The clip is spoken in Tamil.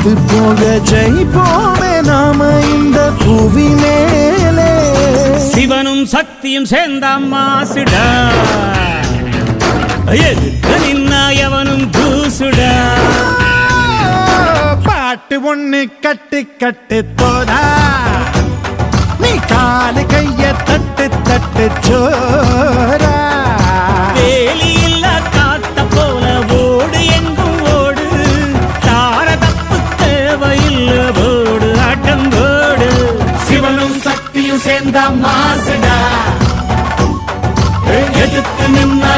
தோத்து போக ஜெயிப்போமே நாம இந்த புவி மேலே. சிவனும் சக்தியும் சேர்ந்த மாசுடா, எதுக்கு நின்னா எவனும் தூசுடா. பாட்டு ஒண்ணு கட்டு கட்டு போதா, நீ காலு கைய தட்டு தட்டு சோரா. வேலி இல்ல காத்த போல ஓடு எங்கும் ஓடு, தார தப்பு தேவையில்ல போடு ஆட்டம் போடு. சிவனும் சக்தியும் சேர்ந்த மாசுடா, எதுக்கு நின்னா